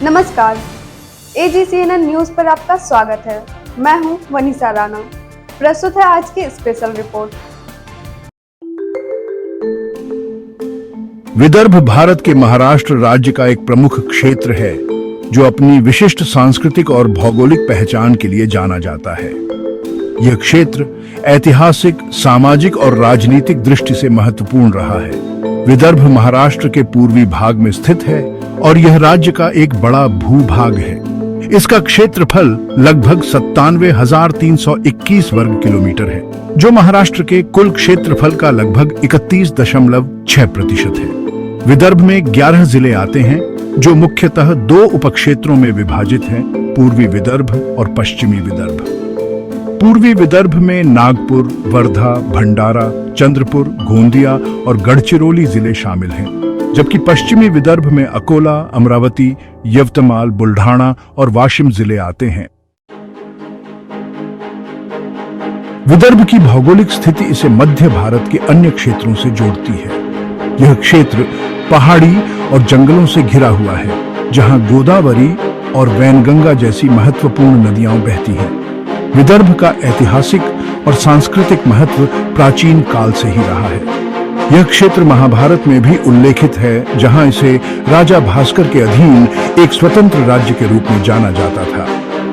नमस्कार, AGCNN news पर आपका स्वागत है। मैं हूं वनीसा राणा। प्रस्तुत है आज की स्पेशल रिपोर्ट। विदर्भ भारत के महाराष्ट्र राज्य का एक प्रमुख क्षेत्र है जो अपनी विशिष्ट सांस्कृतिक और भौगोलिक पहचान के लिए जाना जाता है। यह क्षेत्र ऐतिहासिक, सामाजिक और राजनीतिक दृष्टि से महत्वपूर्ण रहा है। विदर्भ महाराष्ट्र के पूर्वी भाग में स्थित है और यह राज्य का एक बड़ा भूभाग है। इसका क्षेत्रफल लगभग 97,321 वर्ग किलोमीटर है, जो महाराष्ट्र के कुल क्षेत्रफल का लगभग 31.6% है। विदर्भ में 11 जिले आते हैं, जो मुख्यतः 2 उपक्षेत्रों में विभाजित हैं, पूर्वी विदर्भ और पश्चिमी विदर्भ। पूर्वी विदर्भ में नागपुर, वर्धा, भंडारा, चंद्रपुर, गोंदिया और गढ़चिरौली जिले शामिल हैं, जबकि पश्चिमी विदर्भ में अकोला, अमरावती, यवतमाल, बुल्ढाना और वाशिम जिले आते हैं। विदर्भ की भौगोलिक स्थिति इसे मध्य भारत के अन्य क्षेत्रों से जोड़ती है। यह क्षेत्र पहाड़ी और जंगलों से घिरा हुआ है, जहां गोदावरी और वैनगंगा जैसी महत्वपूर्ण नदियां बहती हैं। विदर्भ का ऐतिहासिक और सांस्कृतिक महत्व प्राचीन काल से ही रहा है। यह क्षेत्र महाभारत में भी उल्लेखित है, जहां इसे राजा भास्कर के अधीन एक स्वतंत्र राज्य के रूप में जाना जाता था।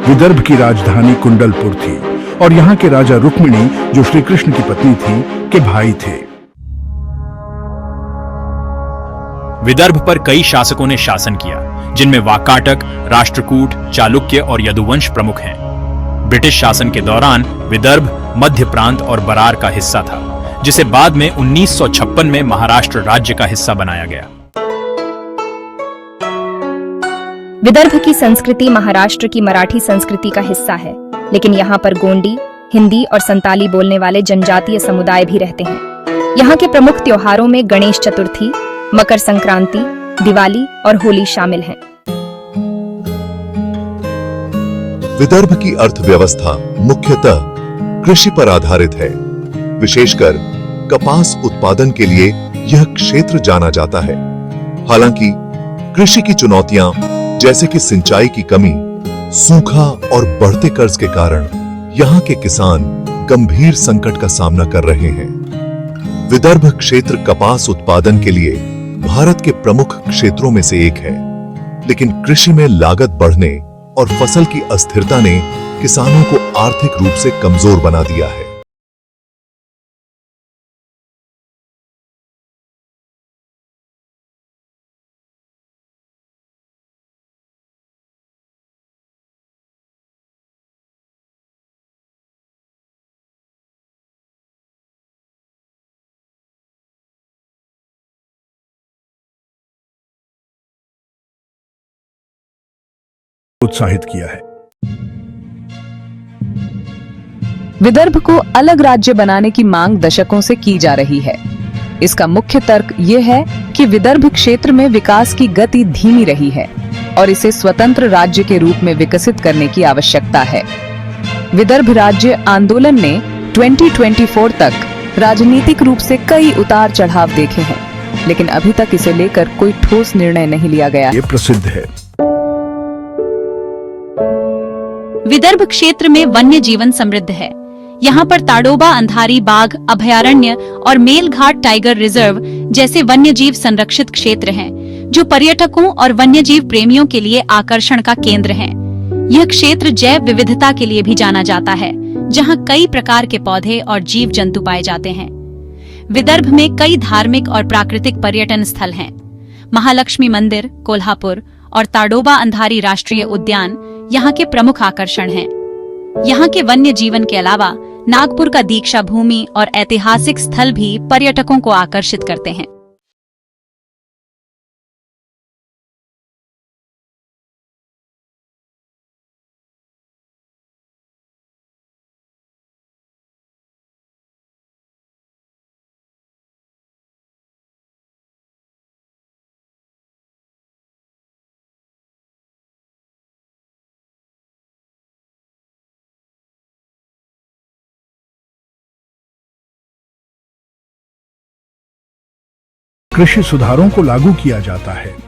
विदर्भ की राजधानी कुंडलपुर थी और यहाँ के राजा रुक्मिणी, जो श्री कृष्ण की पत्नी थी, के भाई थे। विदर्भ पर कई शासकों ने शासन किया, जिनमें वाकाटक, राष्ट्रकूट, चालुक्य और यदुवंश प्रमुख हैं। ब्रिटिश शासन के दौरान विदर्भ मध्य प्रांत और बरार का हिस्सा था, जिसे बाद में 1956 में महाराष्ट्र राज्य का हिस्सा बनाया गया। विदर्भ की संस्कृति महाराष्ट्र की मराठी संस्कृति का हिस्सा है, लेकिन यहाँ पर गोंडी, हिंदी और संताली बोलने वाले जनजातीय समुदाय भी रहते हैं। यहाँ के प्रमुख त्योहारों में गणेश चतुर्थी, मकर संक्रांति, दिवाली और होली शामिल हैं। विदर्भ की अर्थव्यवस्था मुख्यतः कृषि पर आधारित है। विशेषकर कपास उत्पादन के लिए यह क्षेत्र जाना जाता है। हालांकि कृषि की चुनौतियां जैसे कि सिंचाई की कमी, सूखा और बढ़ते कर्ज के कारण यहाँ के किसान गंभीर संकट का सामना कर रहे हैं। विदर्भ क्षेत्र कपास उत्पादन के लिए भारत के प्रमुख क्षेत्रों में से एक है, लेकिन कृषि में लागत बढ़ने और फसल की अस्थिरता ने किसानों को आर्थिक रूप से कमजोर बना दिया है। उत्साहित किया है। विदर्भ को अलग राज्य बनाने की मांग दशकों से की जा रही है। इसका मुख्य तर्क यह है कि विदर्भ क्षेत्र में विकास की गति धीमी रही है और इसे स्वतंत्र राज्य के रूप में विकसित करने की आवश्यकता है। विदर्भ राज्य आंदोलन ने 2024 तक राजनीतिक रूप से कई उतार चढ़ाव देखे हैं, लेकिन अभी तक इसे लेकर कोई ठोस निर्णय नहीं लिया गया। ये प्रसिद्ध है। विदर्भ क्षेत्र में वन्य जीवन समृद्ध है। यहाँ पर ताडोबा अंधारी बाघ अभयारण्य और मेलघाट टाइगर रिजर्व जैसे वन्यजीव संरक्षित क्षेत्र हैं, जो पर्यटकों और वन्यजीव प्रेमियों के लिए आकर्षण का केंद्र हैं। यह क्षेत्र जैव विविधता के लिए भी जाना जाता है, जहाँ कई प्रकार के पौधे और जीव जंतु पाए जाते हैं। विदर्भ में कई धार्मिक और प्राकृतिक पर्यटन स्थल हैं। महालक्ष्मी मंदिर, कोल्हापुर और ताडोबा अंधारी राष्ट्रीय उद्यान यहाँ के प्रमुख आकर्षण हैं। यहाँ के वन्य जीवन के अलावा नागपुर का दीक्षा भूमि और ऐतिहासिक स्थल भी पर्यटकों को आकर्षित करते हैं। कृषि सुधारों को लागू किया जाता है।